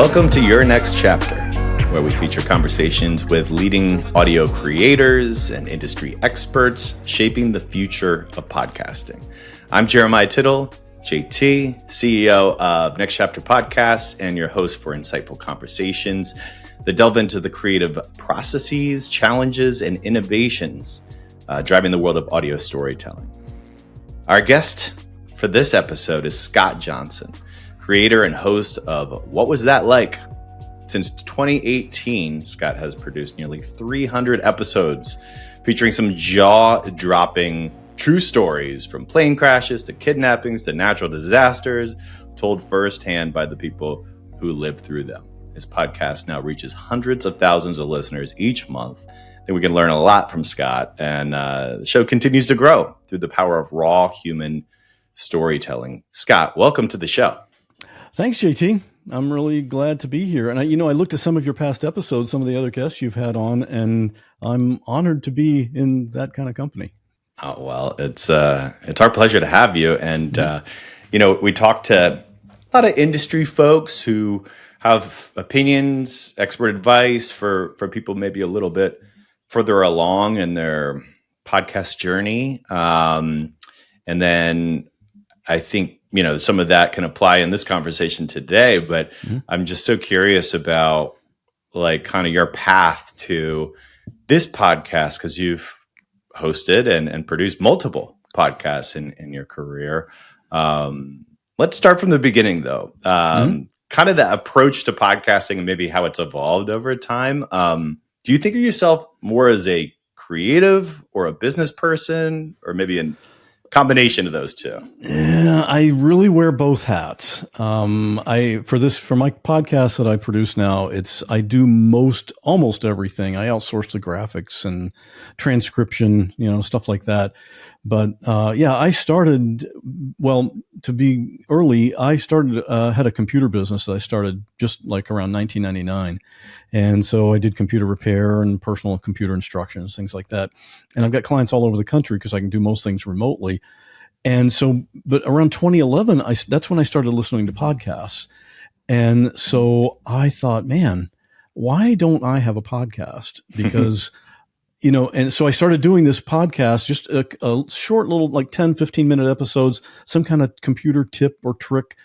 Welcome to Your Next Chapter, where we feature conversations with leading audio creators and industry experts shaping the future of podcasting. I'm Jeremiah Tittle, JT, CEO of Next Chapter Podcasts, and your host for insightful conversations that delve into the creative processes, challenges, and innovations driving the world of audio storytelling. Our guest for this episode is Scott Johnson, creator and host of What Was That Like? Since 2018, Scott has produced nearly 300 episodes featuring some jaw-dropping true stories from plane crashes to kidnappings to natural disasters, told firsthand by the people who lived through them. His podcast now reaches hundreds of thousands of listeners each month. I think we can learn a lot from Scott, and the show continues to grow through the power of raw human storytelling. Scott, welcome to the show. Thanks, JT. I'm really glad to be here. And I looked at some of your past episodes, some of the other guests you've had on, and I'm honored to be in that kind of company. Oh, well, it's our pleasure to have you. And, we talked to a lot of industry folks who have opinions, expert advice for people maybe a little bit further along in their podcast journey. And then I think, some of that can apply in this conversation today, but I'm just so curious about kind of your path to this podcast, because you've hosted and produced multiple podcasts in your career. Let's start from the beginning though. Kind of the approach to podcasting and maybe how it's evolved over time. Do you think of yourself more as a creative or a business person, or maybe a combination of those two? Yeah, I really wear both hats. For my podcast that I produce now, I do almost everything. I outsource the graphics and transcription, stuff like that. But I started, to be early, I had a computer business that I started just like around 1999. And so I did computer repair and personal computer instructions, things like that. And I've got clients all over the country because I can do most things remotely. And so, but around 2011, that's when I started listening to podcasts. And so I thought, man, why don't I have a podcast? Because and so I started doing this podcast, just a short little 10, 15-minute episodes, some kind of computer tip or trick,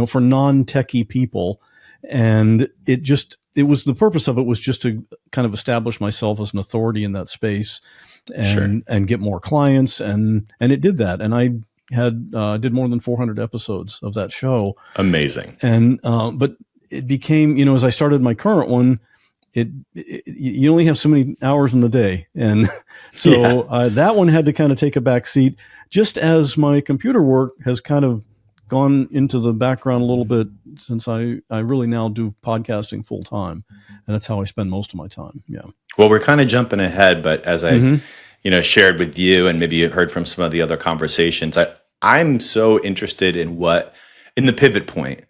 for non-techie people. And the purpose of it was just to kind of establish myself as an authority in that space and get more clients. And it did that. And I did more than 400 episodes of that show. Amazing. And, but it became, as I started my current one, you only have so many hours in the day. And so that one had to kind of take a back seat, just as my computer work has kind of gone into the background a little bit, since I really now do podcasting full time. And that's how I spend most of my time. Yeah. Well, we're kind of jumping ahead, but as I, shared with you, and maybe you heard from some of the other conversations, I'm so interested in the pivot point,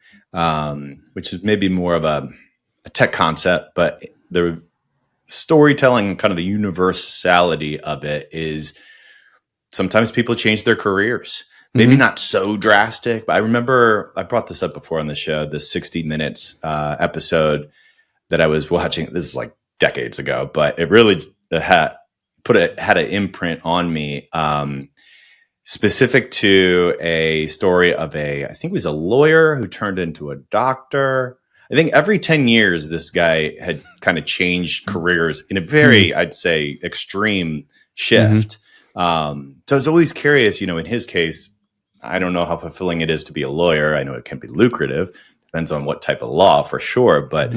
which is maybe more of a tech concept, but the storytelling, kind of the universality of it, is sometimes people change their careers. Maybe not so drastic, but I remember I brought this up before on the show, this 60 Minutes episode that I was watching. This is like decades ago, but it really had an imprint on me, specific to a story of I think it was a lawyer who turned into a doctor. I think every 10 years, this guy had kind of changed careers in a very, I'd say, extreme shift. So I was always curious, in his case, I don't know how fulfilling it is to be a lawyer. I know it can be lucrative. Depends on what type of law, for sure. But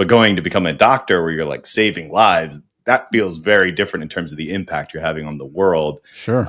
going to become a doctor where you're saving lives, that feels very different in terms of the impact you're having on the world. Sure.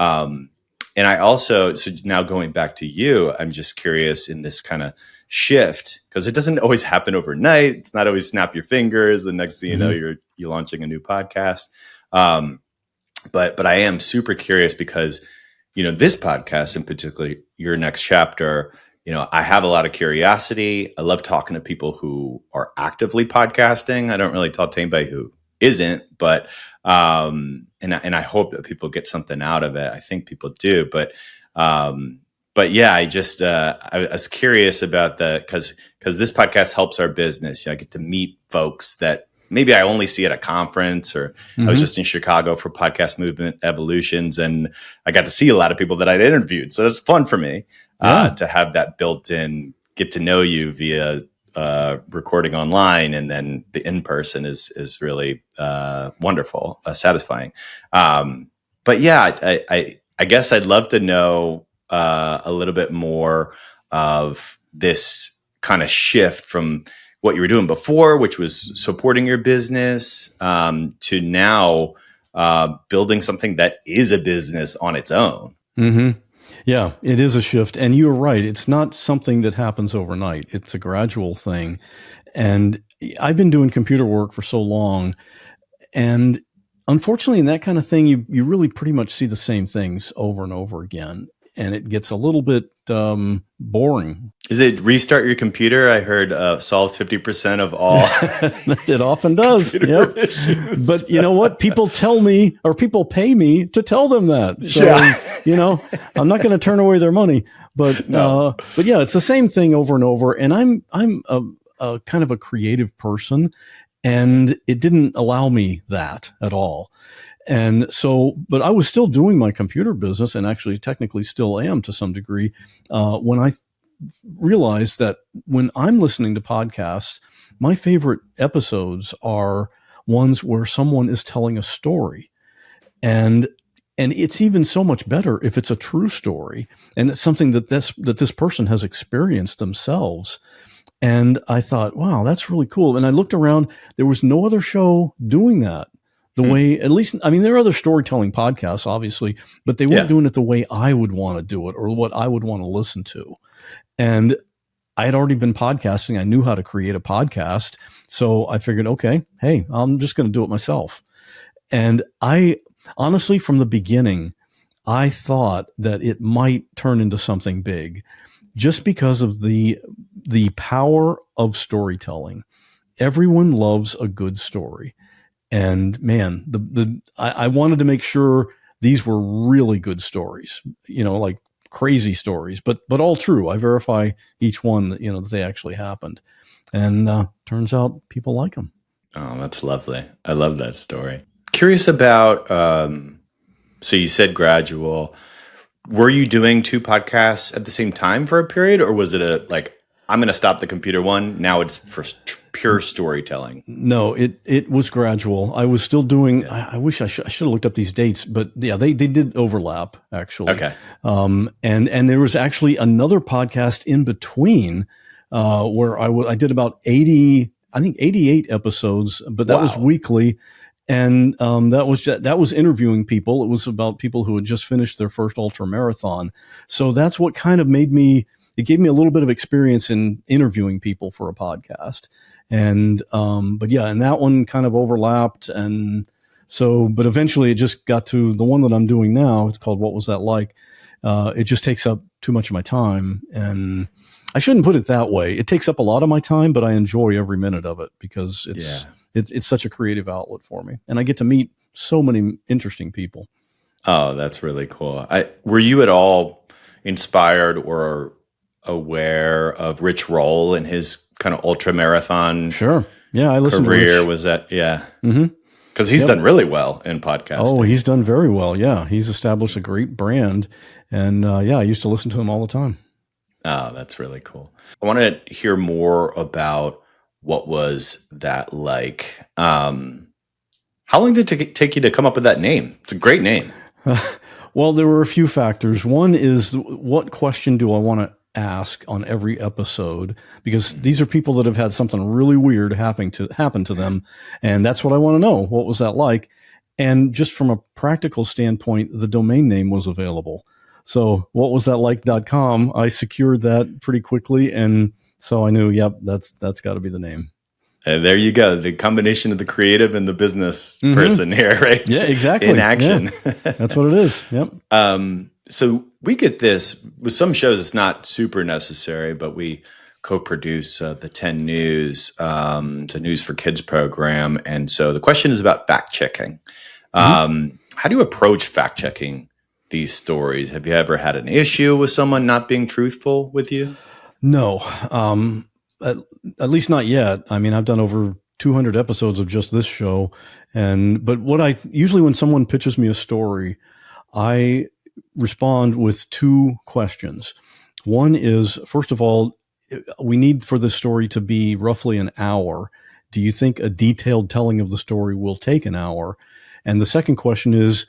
And I also, so now going back to you, I'm just curious in this kind of shift, because it doesn't always happen overnight. It's not always snap your fingers. The next thing you know, you're launching a new podcast. But I am super curious because, this podcast in particular, Your Next Chapter, I have a lot of curiosity. I love talking to people who are actively podcasting. I don't really talk to anybody who isn't, but, and I hope that people get something out of it. I think people do, but, but yeah, I was curious about because this podcast helps our business. I get to meet folks that maybe I only see at a conference, or I was just in Chicago for Podcast Movement Evolutions, and I got to see a lot of people that I'd interviewed. So it's fun for me to have that built in, get to know you via recording online, and then the in person is really wonderful, satisfying. But yeah, I guess I'd love to know a little bit more of this kind of shift from what you were doing before, which was supporting your business, to now building something that is a business on its own. Mm-hmm. Yeah, it is a shift. And you're right. It's not something that happens overnight. It's a gradual thing. And I've been doing computer work for so long. And unfortunately, in that kind of thing, you really pretty much see the same things over and over again. And it gets a little bit boring. Is it restart your computer? I heard solve 50% of all. It often does. Yep. But you know what? People tell me, or people pay me to tell them that. So, I'm not going to turn away their money. But no. But yeah, it's the same thing over and over. And I'm a kind of a creative person, and it didn't allow me that at all. And so, but I was still doing my computer business, and actually technically still am to some degree, when I realized that when I'm listening to podcasts, my favorite episodes are ones where someone is telling a story. And it's even so much better if it's a true story, and it's something that this person has experienced themselves. And I thought, wow, that's really cool. And I looked around, there was no other show doing that. The way, at least, I mean, there are other storytelling podcasts, obviously, but they weren't doing it the way I would want to do it, or what I would want to listen to. And I had already been podcasting. I knew how to create a podcast. So I figured, okay, hey, I'm just going to do it myself. And I honestly, from the beginning, I thought that it might turn into something big, just because of the power of storytelling. Everyone loves a good story. And man, I wanted to make sure these were really good stories, like crazy stories, but all true. I verify each one that, that they actually happened. And turns out people like them. Oh, that's lovely. I love that story. Curious about, so you said gradual. Were you doing 2 podcasts at the same time for a period, or was it I'm going to stop the computer one, now it's for pure storytelling? No, it was gradual. I was still doing, I wish I should have looked up these dates, but yeah, they did overlap actually. Okay. And there was actually another podcast in between, where I did about 88 episodes, but that was weekly. And that was interviewing people. It was about people who had just finished their first ultra marathon. So that's what kind of it gave me a little bit of experience in interviewing people for a podcast. And but yeah, and that one kind of overlapped. And so, but eventually it just got to the one that I'm doing now. It's called What Was That Like? It just takes up too much of my time. And I shouldn't put it that way. It takes up a lot of my time, but I enjoy every minute of it because it's such a creative outlet for me. And I get to meet so many interesting people. Oh, that's really cool. Were you at all inspired or aware of Rich Roll and his kind of ultra marathon? Sure. Yeah, I listened career. to Rich. Was that, yeah. Mm-hmm. Because he's done really well in podcasting. Oh, he's done very well. Yeah, he's established a great brand. And I used to listen to him all the time. Oh, that's really cool. I want to hear more about what was that like. How long did it take you to come up with that name? It's a great name. Well, there were a few factors. One is, what question do I want to ask on every episode? Because these are people that have had something really weird happen to them. And that's what I want to know. What was that like? And just from a practical standpoint, the domain name was available. So whatwasthatlike.com, I secured that pretty quickly. And so I knew, yep, that's got to be the name. And there you go. The combination of the creative and the business person here, right? Yeah, exactly. In action. Yeah. That's what it is. Yep. So we get this with some shows. It's not super necessary, but we co-produce the 10 News, it's a News for Kids program. And so the question is about fact checking. How do you approach fact checking these stories? Have you ever had an issue with someone not being truthful with you? No, at least not yet. I mean, I've done over 200 episodes of just this show, but what I usually, when someone pitches me a story, I respond with two questions. One is, first of all, we need for this story to be roughly an hour. Do you think a detailed telling of the story will take an hour? And the second question is,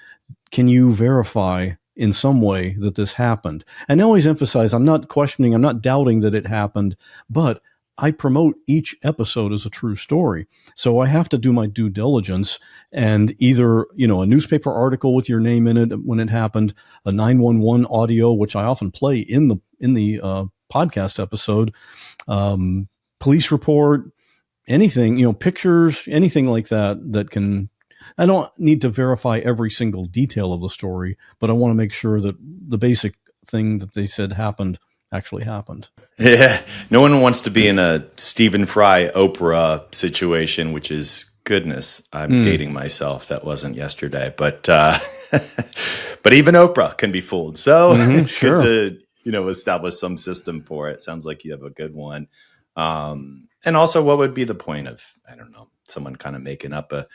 can you verify in some way that this happened? And I always emphasize, I'm not questioning, I'm not doubting that it happened, but I promote each episode as a true story. So I have to do my due diligence, and either, a newspaper article with your name in it when it happened, a 911 audio, which I often play in the podcast episode, police report, anything, pictures, anything like that can. I don't need to verify every single detail of the story, but I want to make sure that the basic thing that they said happened actually happened. Yeah. No one wants to be in a Stephen Fry Oprah situation, which is, goodness, I'm dating myself. That wasn't yesterday, but but even Oprah can be fooled. So it's sure. good to, establish some system for it. Sounds like you have a good one. And also, what would be the point of, I don't know, someone kind of making up a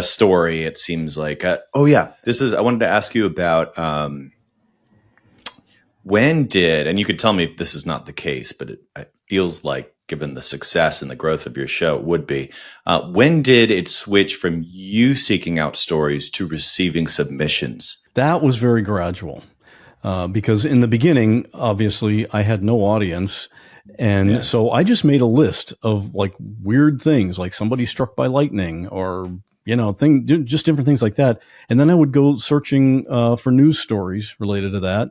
story? It seems like, I wanted to ask you about, when did, and you could tell me if this is not the case, but it feels like, given the success and the growth of your show, it would be, when did it switch from you seeking out stories to receiving submissions? That was very gradual, because in the beginning, obviously, I had no audience. And so I just made a list of like weird things, like somebody struck by lightning, or just different things like that. And then I would go searching for news stories related to that,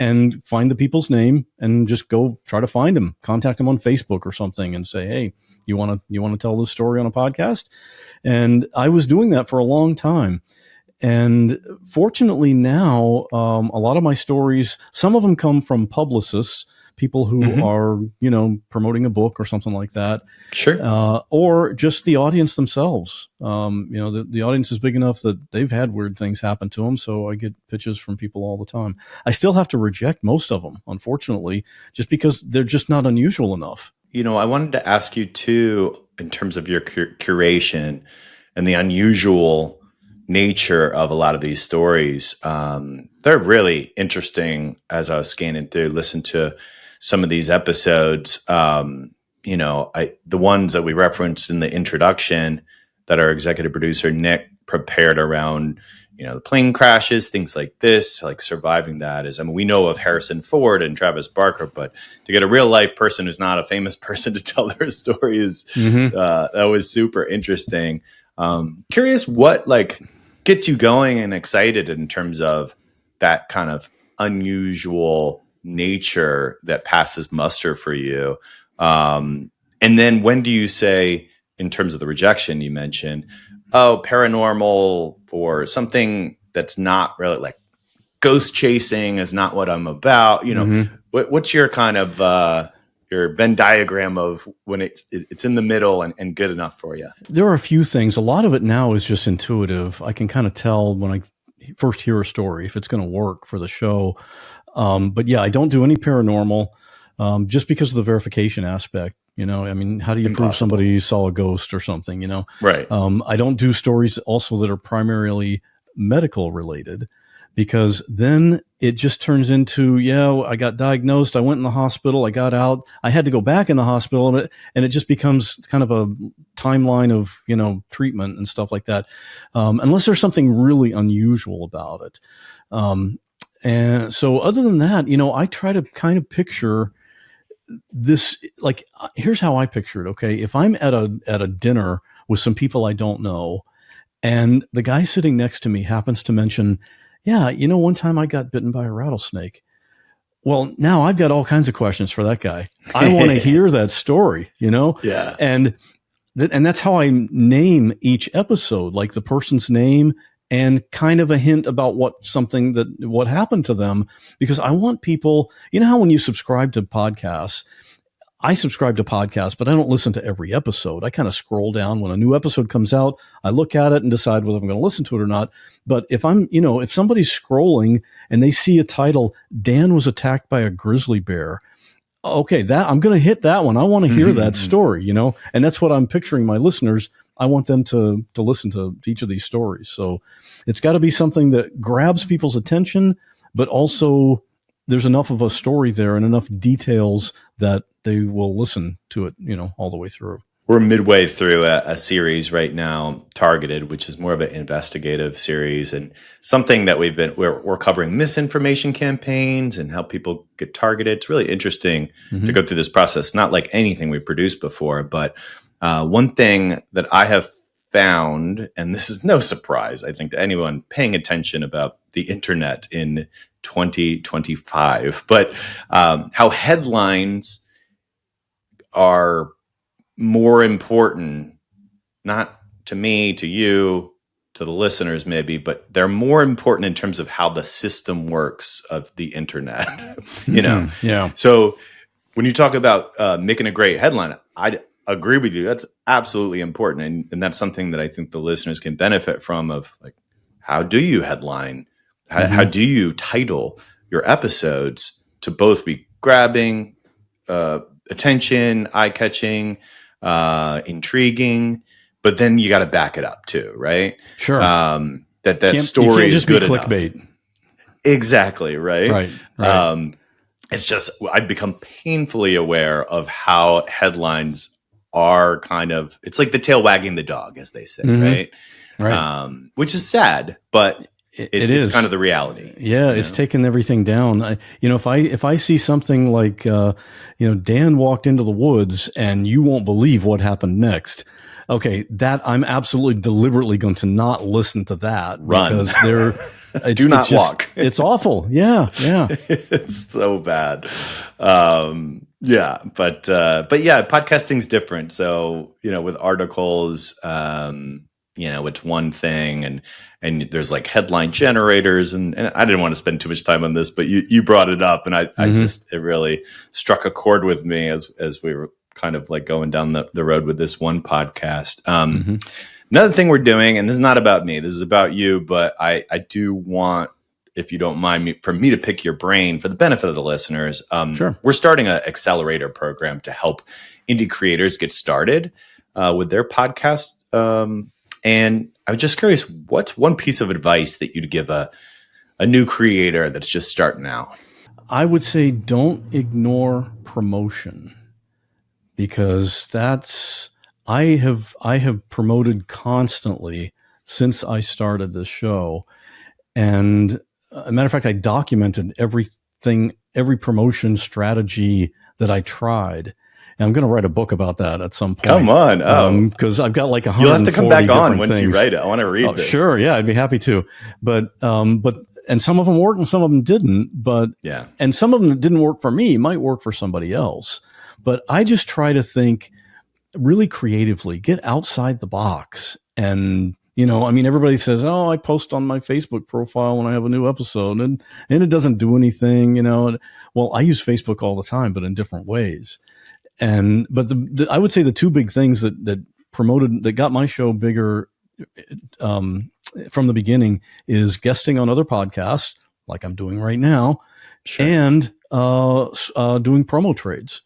and find the people's name and just go try to find them, contact them on Facebook or something, and say, hey, you want to tell this story on a podcast? And I was doing that for a long time. And fortunately now, a lot of my stories, some of them come from publicists, people who are, promoting a book or something like that. Sure. Or just the audience themselves. The audience is big enough that they've had weird things happen to them. So I get pitches from people all the time. I still have to reject most of them, unfortunately, just because they're just not unusual enough. I wanted to ask you too, in terms of your curation and the unusual nature of a lot of these stories. They're really interesting. As I was scanning through, listen to some of these episodes, the ones that we referenced in the introduction that our executive producer, Nick, prepared around, the plane crashes, things like this, like surviving that is, we know of Harrison Ford and Travis Barker, but to get a real life person who's not a famous person to tell their story is, that was super interesting. Curious what gets you going and excited in terms of that kind of unusual nature that passes muster for you. And then when do you say, in terms of the rejection you mentioned, paranormal or something that's not really like ghost chasing is not what I'm about, what's your kind of, your Venn diagram of when it's in the middle and good enough for you? There are a few things. A lot of it now is just intuitive. I can kind of tell when I first hear a story if it's going to work for the show. But yeah, I don't do any paranormal, just because of the verification aspect. How do you prove somebody saw a ghost or something? Right. I don't do stories also that are primarily medical related, because then it just turns into, I got diagnosed, I went in the hospital, I got out, I had to go back in the hospital, and it just becomes kind of a timeline of, treatment and stuff like that, unless there's something really unusual about it. And so other than that, I try to kind of picture this, like, here's how I picture it. Okay. If I'm at a dinner with some people I don't know, and the guy sitting next to me happens to mention, one time I got bitten by a rattlesnake. Well, now I've got all kinds of questions for that guy. I want to hear that story, Yeah. And that's how I name each episode, like the person's name and kind of a hint about what happened to them, because I want people, how when you subscribe to podcasts, I subscribe to podcasts, but I don't listen to every episode. I kind of scroll down when a new episode comes out. I look at it and decide whether I'm going to listen to it or not. But if if somebody's scrolling and they see a title, Dan was attacked by a grizzly bear. Okay, that I'm going to hit that one. I want to hear that story, and that's what I'm picturing my listeners. I want them to listen to each of these stories. So it's got to be something that grabs people's attention, but also there's enough of a story there and enough details that they will listen to it, all the way through. We're midway through a series right now, Targeted, which is more of an investigative series, and something that we're covering misinformation campaigns and how people get targeted. It's really interesting to go through this process. Not like anything we've produced before, but one thing that I have found, and this is no surprise, I think, to anyone paying attention about the internet in 2025, but how headlines are more important, not to me, to you, to the listeners maybe, but they're more important in terms of how the system works of the internet, Yeah. So when you talk about making a great headline, I agree with you. That's absolutely important. And that's something that I think the listeners can benefit from, of like, how do you headline? How do you title your episodes to both be grabbing, attention, eye-catching, intriguing, but then you got to back it up too, right? Sure. That story is good enough. Clickbait. Exactly, right? Right. It's just, I've become painfully aware of how headlines are it's like the tail wagging the dog, as they say, right? Right. Which is sad, but it is kind of the reality. Yeah, it's taken everything down. If I see something like, Dan walked into the woods and you won't believe what happened next. Okay, that I'm absolutely deliberately going to not listen to that. Run. Because do not walk. It's awful. Yeah. It's so bad. But yeah, podcasting's different. So, with articles, it's one thing, and there's like headline generators, and I didn't want to spend too much time on this, but you brought it up, and I just, it really struck a chord with me as we were kind of like going down the road with this one podcast. Another thing we're doing, and this is not about me, this is about you, but I do want, if you don't mind, for me to pick your brain for the benefit of the listeners. Sure. We're starting an accelerator program to help indie creators get started with their podcast. And I was just curious, what's one piece of advice that you'd give a new creator that's just starting out? I would say don't ignore promotion, because I have promoted constantly since I started this show. And a matter of fact, I documented every promotion strategy that I tried. And I'm going to write a book about that at some point. Come on. Because I've got like 140 You'll have to come back on once things. You write it. I want to read this. Sure. Yeah, I'd be happy to. But and some of them worked and some of them didn't. But yeah. And some of them that didn't work for me might work for somebody else. But I just try to think really creatively, get outside the box. And, everybody says, oh, I post on my Facebook profile when I have a new episode, and it doesn't do anything, Well, I use Facebook all the time, but in different ways. But I would say the two big things that got my show bigger from the beginning is guesting on other podcasts, like I'm doing right now, sure. And doing promo trades.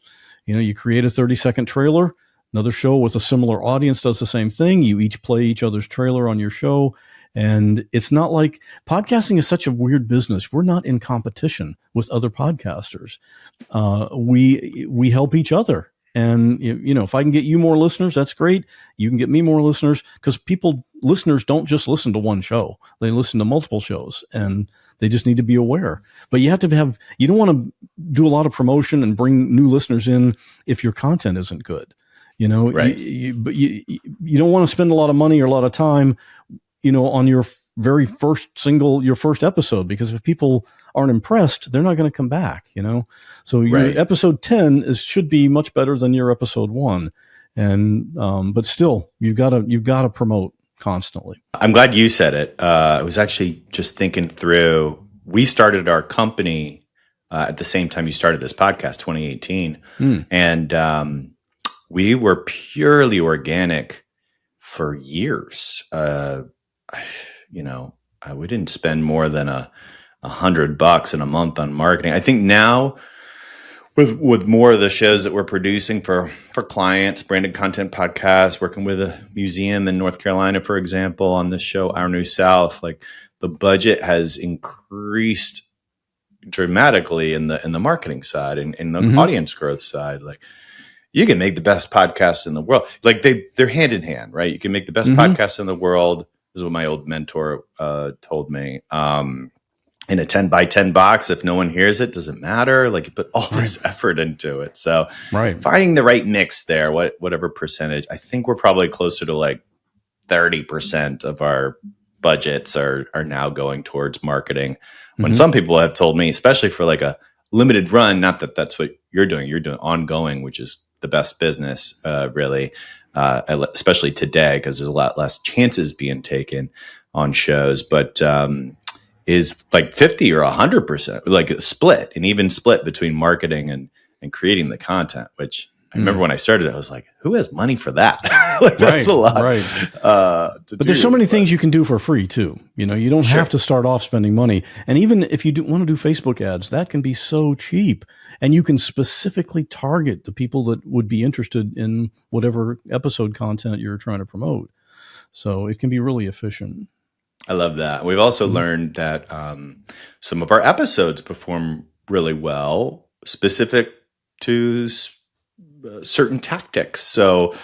You create a 30-second trailer. Another show with a similar audience does the same thing. You each play each other's trailer on your show. And it's not like podcasting is such a weird business. We're not in competition with other podcasters. We help each other. And, if I can get you more listeners, that's great. You can get me more listeners, because listeners don't just listen to one show. They listen to multiple shows, and they just need to be aware. But you have to you don't want to do a lot of promotion and bring new listeners in if your content isn't good. Right. But you don't want to spend a lot of money or a lot of time, on your very first your first episode, because if people aren't impressed, they're not going to come back, So your episode 10 should be much better than your episode 1. And, but still, you've got to promote constantly. I'm glad you said it. I was actually just thinking through, we started our company at the same time you started this podcast, 2018. And we were purely organic for years. We didn't spend more than $100 in a month on marketing. I think now with more of the shows that we're producing for clients, branded content podcasts, working with a museum in North Carolina, for example, on this show, Our New South, like the budget has increased dramatically in the marketing side and in the audience growth side. Like you can make the best podcasts in the world. Like they're hand in hand, right? You can make the best podcasts in the world. This is what my old mentor told me. In a 10 by 10 box, if no one hears it, doesn't matter. Like you put all this effort into it. So finding the right mix there, whatever percentage, I think we're probably closer to like 30% of our budgets are now going towards marketing. When some people have told me, especially for like a limited run, not that that's what you're doing ongoing, which is the best business, really, especially today, because there's a lot less chances being taken on shows, but is like 50 or 100%, like a split, an even split between marketing and creating the content, which I remember when I started, I was like, who has money for that? Like, that's a lot. But there's so many things you can do for free too. You don't have to start off spending money. And even if you want to do Facebook ads, that can be so cheap. And you can specifically target the people that would be interested in whatever episode content you're trying to promote. So it can be really efficient. I love that. We've also learned that some of our episodes perform really well, specific to certain tactics. So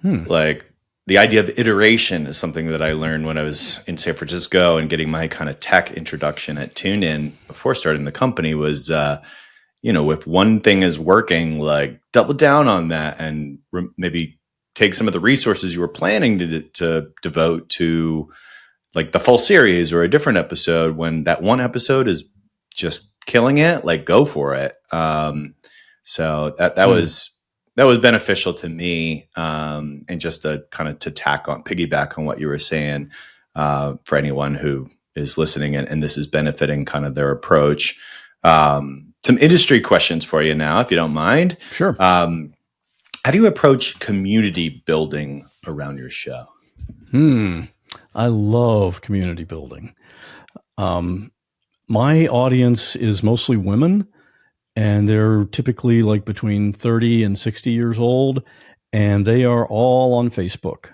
like the idea of iteration is something that I learned when I was in San Francisco and getting my kind of tech introduction at TuneIn before starting the company was, if one thing is working, like double down on that and maybe take some of the resources you were planning to devote to like the full series or a different episode. When that one episode is just killing it, like go for it. So that was beneficial to me, and just to kind of piggyback on what you were saying, for anyone who is listening and this is benefiting kind of their approach. Some industry questions for you now, if you don't mind. Sure. How do you approach community building around your show? I love community building. My audience is mostly women, and they're typically like between 30 and 60 years old, and they are all on Facebook.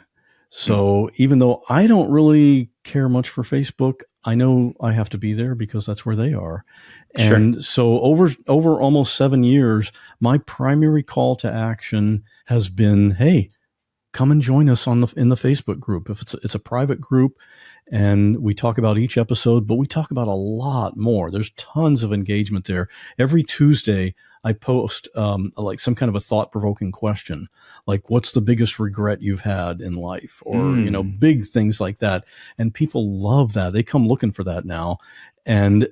So even though I don't really care much for Facebook, I know I have to be there because that's where they are. And so over almost 7 years, my primary call to action has been, hey, come and join us in the Facebook group. If it's a private group, and we talk about each episode, but we talk about a lot more. There's tons of engagement there. Every Tuesday, I post like some kind of a thought-provoking question, like what's the biggest regret you've had in life, or big things like that. And people love that. They come looking for that now, and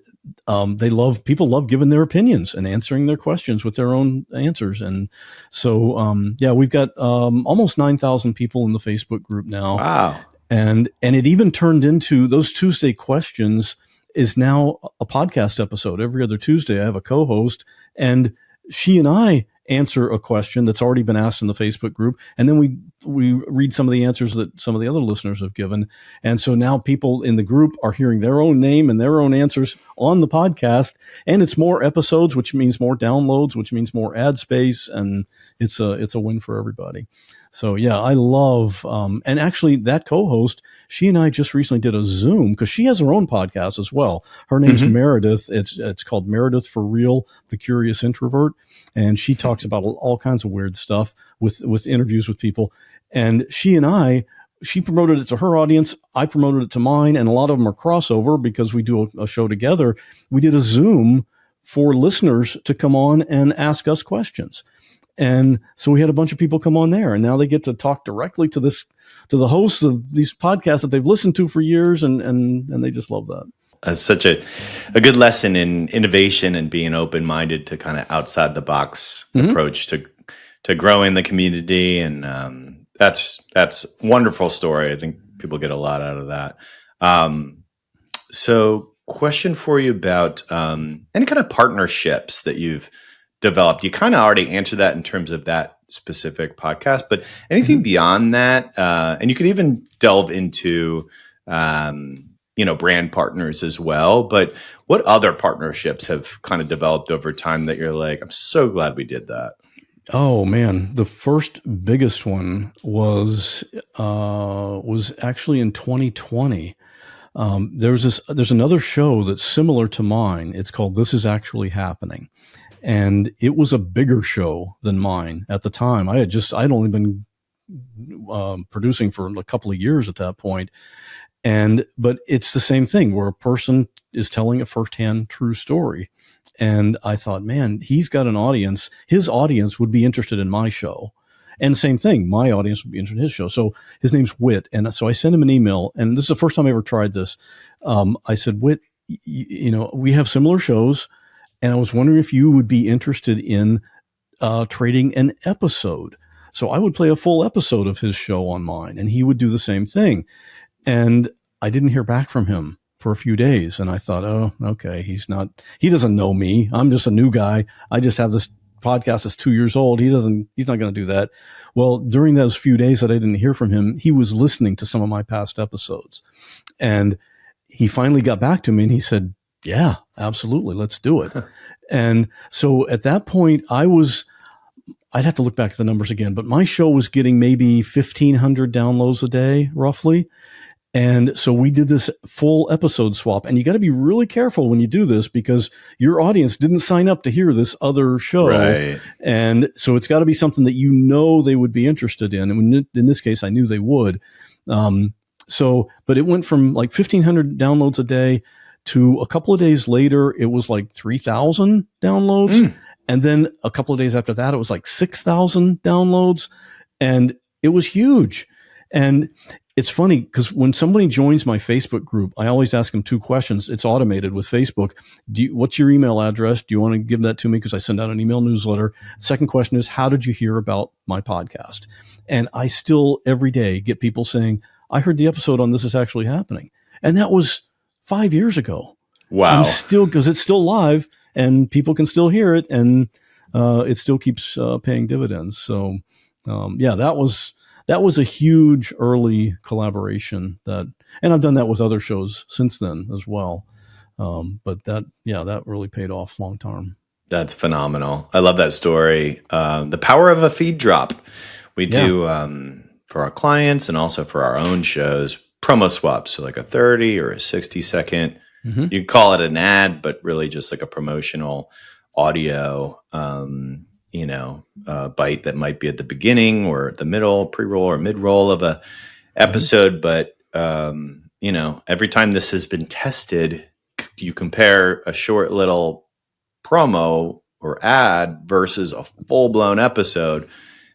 people love giving their opinions and answering their questions with their own answers. And so, we've got almost 9,000 people in the Facebook group now. Wow. And it even turned into those Tuesday questions is now a podcast episode. Every other Tuesday, I have a co-host, and she and I answer a question that's already been asked in the Facebook group. And then we read some of the answers that some of the other listeners have given. And so now people in the group are hearing their own name and their own answers on the podcast. And it's more episodes, which means more downloads, which means more ad space. And it's a win for everybody. So yeah, I love, and actually that co-host, she and I just recently did a Zoom because she has her own podcast as well. Her name's Meredith. It's called Meredith for Real, the Curious Introvert. And she talks about all kinds of weird stuff with interviews with people. And she promoted it to her audience. I promoted it to mine. And a lot of them are crossover because we do a show together. We did a Zoom for listeners to come on and ask us questions. And so we had a bunch of people come on there, and now they get to talk directly to the hosts of these podcasts that they've listened to for years, and they just love that. That's such a good lesson in innovation and being open-minded to kind of outside the box approach to growing the community. And that's wonderful story. I think people get a lot out of that. So question for you about any kind of partnerships that you've developed. You kind of already answered that in terms of that specific podcast, but anything beyond that, and you could even delve into, brand partners as well. But what other partnerships have kind of developed over time that you're like, I'm so glad we did that? Oh man, the first biggest one was actually in 2020. There's another show that's similar to mine. It's called This Is Actually Happening, and it was a bigger show than mine at the time. I'd only been producing for a couple of years at that point, but it's the same thing where a person is telling a firsthand true story. And I thought, man, he's got an audience. His audience would be interested in my show. And same thing, my audience would be interested in his show. So his name's Whit. And so I sent him an email, and this is the first time I ever tried this. I said, Whit, we have similar shows, and I was wondering if you would be interested in trading an episode. So I would play a full episode of his show on mine, and he would do the same thing. And I didn't hear back from him for a few days. And I thought, oh, okay, he doesn't know me. I'm just a new guy. I just have this podcast that's 2 years old. He's not going to do that. Well, during those few days that I didn't hear from him, he was listening to some of my past episodes. And he finally got back to me and he said, yeah, absolutely. Let's do it. And so at that point I'd have to look back at the numbers again, but my show was getting maybe 1,500 downloads a day, roughly. And so we did this full episode swap, and you got to be really careful when you do this because your audience didn't sign up to hear this other show. Right. And so it's got to be something that they would be interested in. And in this case, I knew they would. But it went from like 1,500 downloads a day to a couple of days later, it was like 3,000 downloads. And then a couple of days after that, it was like 6,000 downloads. And it was huge. And it's funny because when somebody joins my Facebook group, I always ask them two questions. It's automated with Facebook. What's your email address? Do you want to give that to me? Because I send out an email newsletter. Second question is, how did you hear about my podcast? And I still every day get people saying, I heard the episode on This Is Actually Happening. And that was 5 years ago. Wow. Because it's still live and people can still hear it, and it still keeps paying dividends. So, that was a huge early collaboration and I've done that with other shows since then as well. But that really paid off long term. That's phenomenal. I love that story. The power of a feed drop. We do for our clients and also for our own shows, promo swaps. So like a 30 or a 60-second, you can call it an ad, but really just like a promotional audio, bite that might be at the beginning or at the middle, pre-roll or mid-roll of a episode. But, every time this has been tested, you compare a short little promo or ad versus a full-blown episode.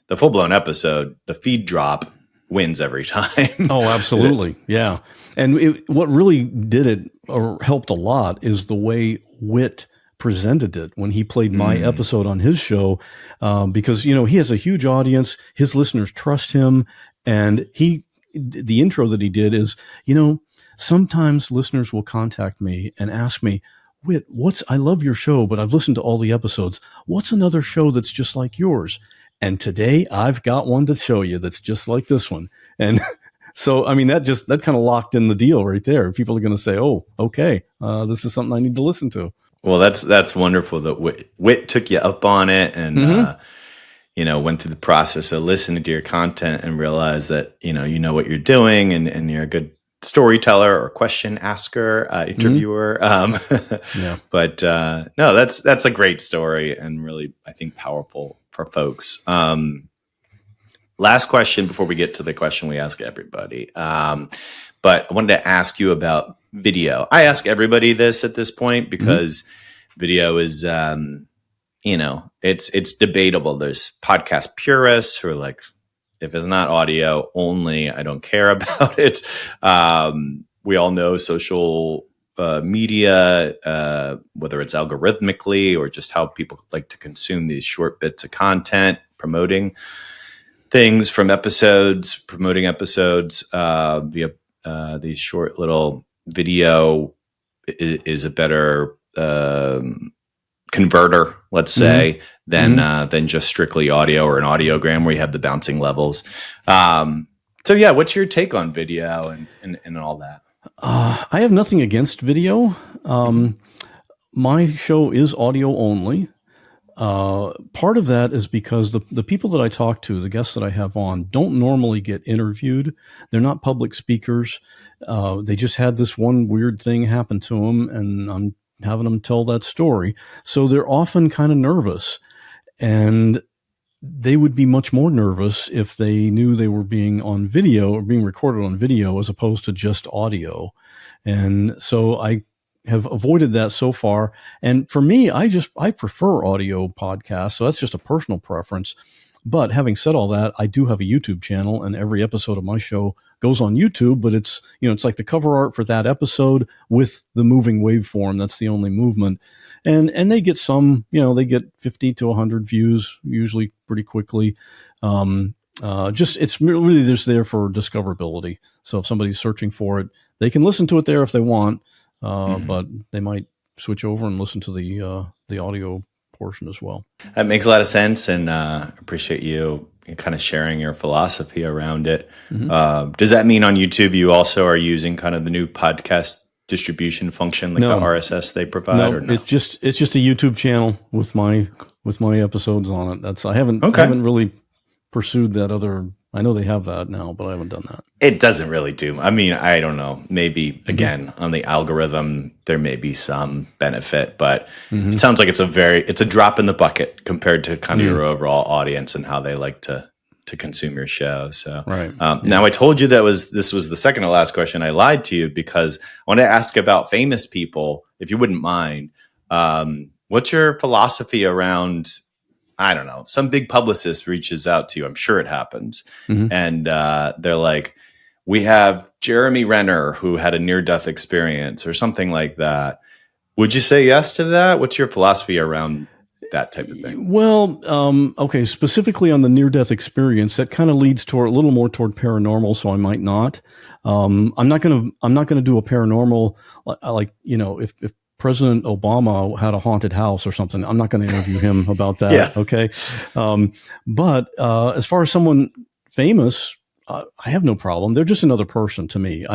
The full-blown episode, the feed drop wins every time. Oh, absolutely. Yeah. And what really did it or helped a lot is the way Whit presented it when he played my episode on his show, because, he has a huge audience. His listeners trust him. And the intro that he did is, sometimes listeners will contact me and ask me, Whit, I love your show, but I've listened to all the episodes. What's another show that's just like yours? And today I've got one to show you that's just like this one. And so, that kind of locked in the deal right there. People are going to say, oh, okay, this is something I need to listen to. Well, that's wonderful that Whit took you up on it and, went through the process of listening to your content and realized that, you know what you're doing and you're a good storyteller or question asker, interviewer. But no, that's a great story and really, I think, powerful for folks. Last question before we get to the question we ask everybody. But I wanted to ask you about video. I ask everybody this at this point because video is, it's debatable. There's podcast purists who are like, if it's not audio only, I don't care about it. We all know social media, whether it's algorithmically or just how people like to consume these short bits of content, promoting things from episodes, promoting episodes via these short little video is a better converter, let's say, than just strictly audio or an audiogram where you have the bouncing levels. So yeah, what's your take on video and all that? I have nothing against video. My show is audio only. Part of that is because the people that I talk to, the guests that I have on, don't normally get interviewed. They're not public speakers. They just had this one weird thing happen to them, and I'm having them tell that story. So they're often kind of nervous, and they would be much more nervous if they knew they were being on video or being recorded on video as opposed to just audio. And so I have avoided that so far. And for me, I prefer audio podcasts. So that's just a personal preference. But having said all that, I do have a YouTube channel, and every episode of my show goes on YouTube, but it's like the cover art for that episode with the moving waveform. That's the only movement. And they get some, they get 50 to 100 views, usually pretty quickly. It's really just there for discoverability. So if somebody's searching for it, they can listen to it there if they want, but they might switch over and listen to the audio portion as well. That makes a lot of sense, and appreciate you kind of sharing your philosophy around it. Does that mean on YouTube you also are using kind of the new podcast distribution function, like the RSS they provide? No, or no? It's just a YouTube channel with my episodes on it. I haven't really pursued that other. I know they have that now, but I haven't done that. It doesn't really do. I mean, I don't know. Maybe again on the algorithm there may be some benefit, but it sounds like it's a drop in the bucket compared to kind of your overall audience and how they like to consume your show. So now I told you this was the second to last question. I lied to you because I want to ask about famous people, if you wouldn't mind. What's your philosophy around, I don't know, some big publicist reaches out to you. I'm sure it happens. And they're like, we have Jeremy Renner who had a near-death experience or something like that. Would you say yes to that? What's your philosophy around that type of thing? Well, okay, specifically on the near-death experience, that kind of leads toward a little more toward paranormal, so I might not. I'm not going to do a paranormal, like, if President Obama had a haunted house or something, I'm not going to interview him about that. Okay. But as far as someone famous, I have no problem. They're just another person to me.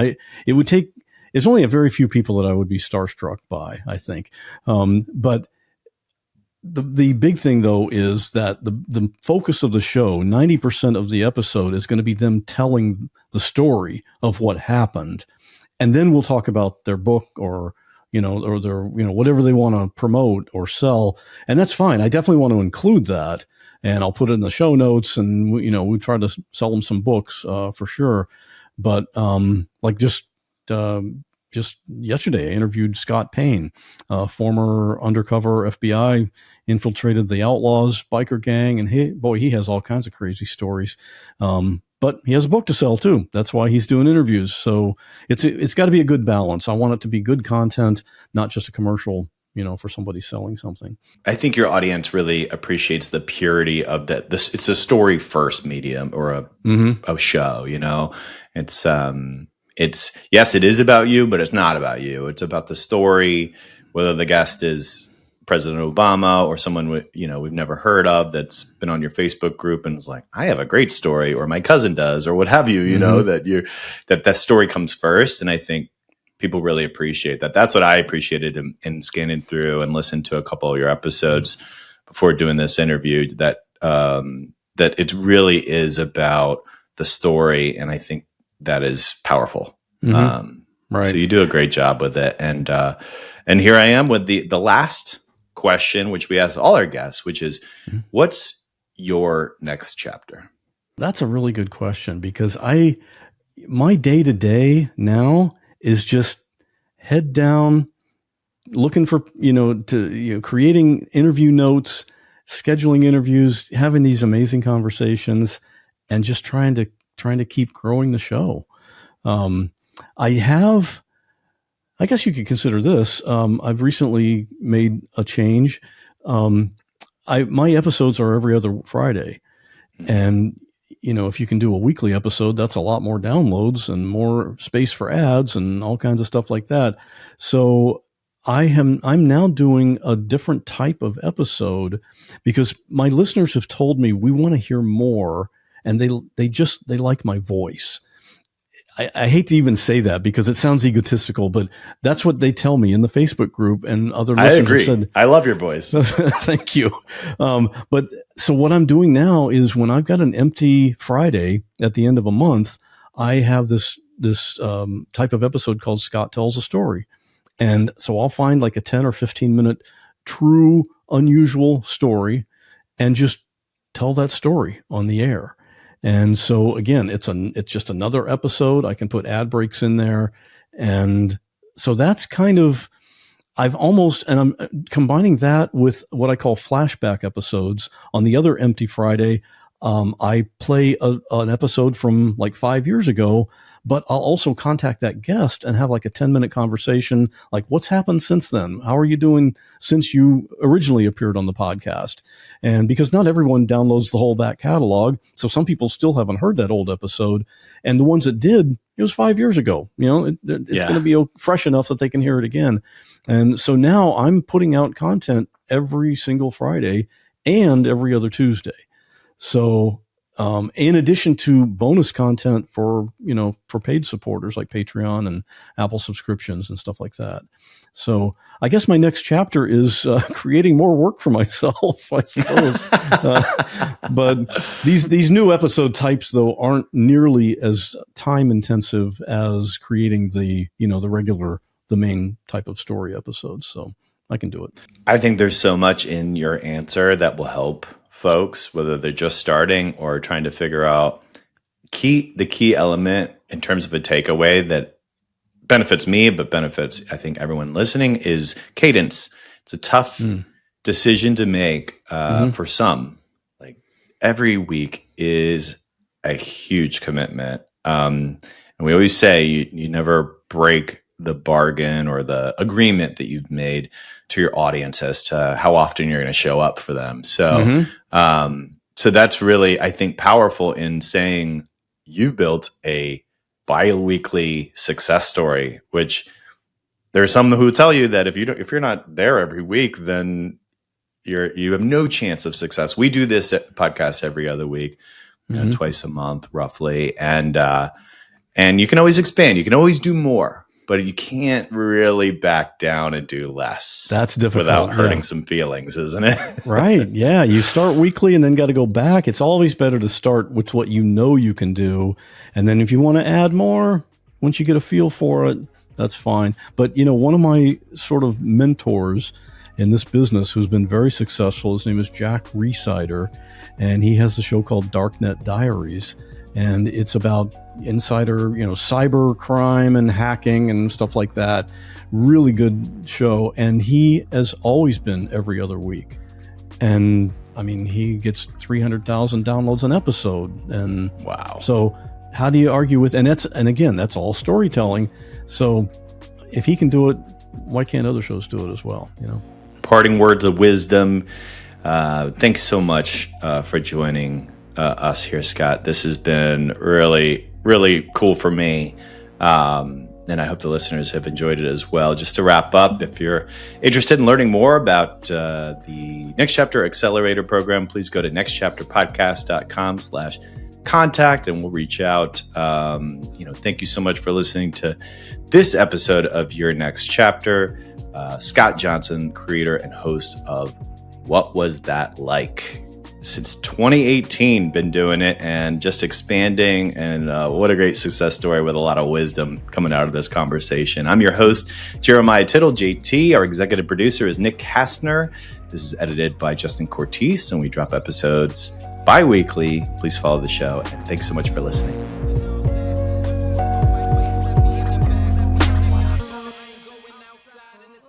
There's only a very few people that I would be starstruck by, I think. But the big thing though is that the focus of the show, 90% of the episode is going to be them telling the story of what happened. And then we'll talk about their book or their, whatever they want to promote or sell. And that's fine. I definitely want to include that, and I'll put it in the show notes, and we try to sell them some books, for sure. But, just yesterday, I interviewed Scott Payne, former undercover FBI, infiltrated the Outlaws biker gang, and he has all kinds of crazy stories. But he has a book to sell too. That's why he's doing interviews. So it's got to be a good balance. I want it to be good content, not just a commercial, for somebody selling something. I think your audience really appreciates the purity of that. It's a story first medium or a show. It's yes, it is about you, but it's not about you. It's about the story, whether the guest is President Obama or someone we've never heard of that's been on your Facebook group and is like, I have a great story, or my cousin does, or what have you. That story comes first, and I think people really appreciate that. That's what I appreciated in scanning through and listening to a couple of your episodes before doing this interview. That it really is about the story, and I think that is powerful. Right. So you do a great job with it, and here I am with the last question, which we ask all our guests, which is, what's your next chapter? That's a really good question, because my day to day now is just head down, looking for, creating interview notes, scheduling interviews, having these amazing conversations, and just trying to keep growing the show. I guess you could consider this. I've recently made a change. My episodes are every other Friday, and if you can do a weekly episode, that's a lot more downloads and more space for ads and all kinds of stuff like that. So I'm now doing a different type of episode because my listeners have told me we want to hear more, and they like my voice. I hate to even say that because it sounds egotistical, but that's what they tell me in the Facebook group, and other listeners I agree. have said, I love your voice. Thank you. But so what I'm doing now is when I've got an empty Friday at the end of a month, I have this type of episode called Scott Tells a Story. And so I'll find like a 10 or 15 minute true, unusual story and just tell that story on the air. And so again, it's just another episode. I can put ad breaks in there. And so that's kind of, I'm combining that with what I call flashback episodes. On the other Empty Friday, I play an episode from like 5 years ago, but I'll also contact that guest and have like a 10-minute conversation. Like, what's happened since then? How are you doing since you originally appeared on the podcast? And because not everyone downloads the whole back catalog, so some people still haven't heard that old episode. And the ones that did, it was 5 years ago. It's going to be fresh enough that they can hear it again. And so now I'm putting out content every single Friday and every other Tuesday. So in addition to bonus content for paid supporters like Patreon and Apple subscriptions and stuff like that. So I guess my next chapter is creating more work for myself, I suppose. But these new episode types, though, aren't nearly as time intensive as creating the main type of story episodes. So I can do it. I think there's so much in your answer that will help folks, whether they're just starting or trying to figure out the key element in terms of a takeaway that benefits me, but benefits, I think, everyone listening, is cadence. It's a tough decision to make for some. Like, every week is a huge commitment. And we always say you never break the bargain or the agreement that you've made to your audience as to how often you're going to show up for them. So, so that's really, I think, powerful in saying you've built a bi-weekly success story, which there are some who tell you that if you're not there every week, then you have no chance of success. We do this podcast every other week, twice a month, roughly. And you can always expand. You can always do more. But you can't really back down and do less. That's difficult. Without hurting some feelings, isn't it? Right. Yeah. You start weekly and then got to go back. It's always better to start with what you can do. And then if you want to add more, once you get a feel for it, that's fine. But, one of my sort of mentors in this business who's been very successful, his name is Jack Resider, and he has a show called Darknet Diaries. And it's about insider, cyber crime and hacking and stuff like that. Really good show. And he has always been every other week. And I mean, he gets 300,000 downloads an episode. And wow. So how do you argue with, and again, that's all storytelling. So if he can do it, why can't other shows do it as well? Parting words of wisdom. Thanks so much for joining us here, Scott. This has been really, really cool for me. And I hope the listeners have enjoyed it as well. Just to wrap up, if you're interested in learning more about the Next Chapter Accelerator program, please go to nextchapterpodcast.com/contact and we'll reach out. Thank you so much for listening to this episode of Your Next Chapter. Scott Johnson, creator and host of What Was That Like? Since 2018, been doing it and just expanding. And what a great success story with a lot of wisdom coming out of this conversation. I'm your host, Jeremiah Tittle, JT. Our executive producer is Nick Kastner. This is edited by Justin Cortese, and we drop episodes bi-weekly. Please follow the show. And thanks so much for listening.